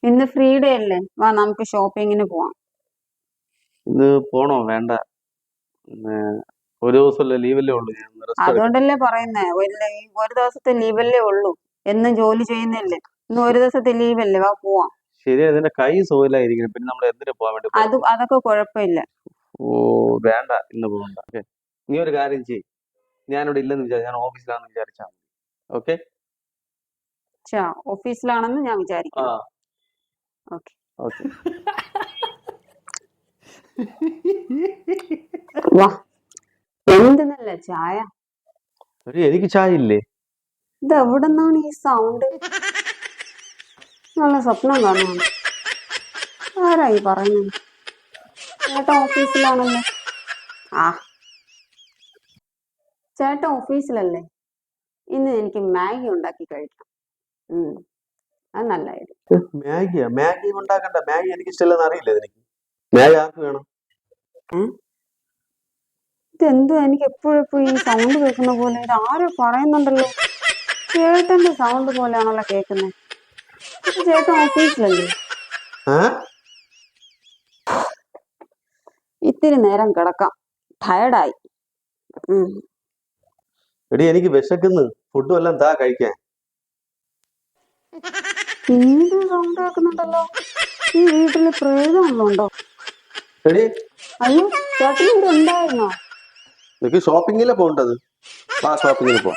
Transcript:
ഇന്ന് free day അല്ലേ, വാ നമുക്ക് ഷോപ്പിങ്ങിന് പോവാം. ഇന്ന് പോണോ? വേണ്ട. ഒരു ദിവസമല്ലേ ലീവല്ലേ ഉള്ളൂ. ഞാൻ rest എടുക്കാം. അതുകൊണ്ടല്ലേ പറയുന്നേ, ഒരു ദിവസത്തെ ലീവല്ലേ ഉള്ളൂ. എന്നും ജോലി ചെയ്യുന്നില്ലേ, ഇന്ന് ഒരു ദിവസത്തെ ലീവല്ലേ, വാ പോവാം. ശരി, അതിന്റെ കൈ സുഖമില്ലായിരിക്കും. പിന്നെ നമ്മൾ എന്തിനു പോകാൻ വേണ്ടി പോകും? അതൊക്കെ കുഴപ്പമില്ല. ഓ വേണ്ട, ഇന്ന് പോകണ്ട. ഓക്കെ, നീ ഒരു കാര്യം ചെയ്യ്. ഞാനിവിടെ ഇല്ലെന്ന് വിചാരിച്ചു, ഞാൻ ഓഫീസിലാണെന്ന് വിചാരിച്ചാ മതി. ഓക്കെ, ഓഫീസിലാണെന്ന് ഞാൻ ആ വിചാരിക്കുന്നു. Okay okay. വാ. എന്ത് നല്ല ചായ. എനിക്ക് ചായ ഇല്ലേ? ഇത് എവിടെ നിന്നാണ് ഈ സൗണ്ട്? നല്ല സ്വപ്നം കാണുന്നു. ആരായി പറയുന്നത്? ചേട്ടൻ ഓഫീസിലാണല്ലോ. ആ, ചേട്ടൻ ഓഫീസിലല്ലേ? ഇന്ന് എനിക്ക് മാഗി ഉണ്ടാക്കി കഴിക്കാം. അത് നല്ല ഐഡിയ. മാഗിയാ? മാഗി ഉണ്ടാക്കണ്ട. മാഗി എനിക്ക് ഇഷ്ടമല്ലെന്ന് അറിയില്ല. എനിക്ക് മാഗി ആർക്ക് വേണം? ഇതെന്തോ എനിക്ക് എപ്പോഴും ഈ സൗണ്ട് കേൾക്കുന്ന പോലെ, ഇത് ആരോ പറയുന്നുണ്ടല്ലോ. ചേട്ടന്റെ സൗണ്ട് പോലെയാണല്ലോ കേൾക്കുന്നത്. ചേട്ടൻ ഓഫീസിലല്ലേ? ഇത്തിരി നേരം കിടക്കാം, ടയർഡായി. എടി, എനിക്ക് വിശക്കുന്നു. ഫുഡും എല്ലാം താ കഴിക്കാൻ. പിന്നീട് സൗണ്ട് കേൾക്കുന്നുണ്ടല്ലോ. ഈ വീട്ടില് പ്രേതമുണ്ടോ? എടി, അയ്യോ, ചേട്ടൻ ഇവിടെ ഉണ്ടായിരുന്നോ? നിനക്ക് ഷോപ്പിങ്ങിലെ പോകേണ്ടത്. വാ, ഷോപ്പിങ്ങിന് പോ.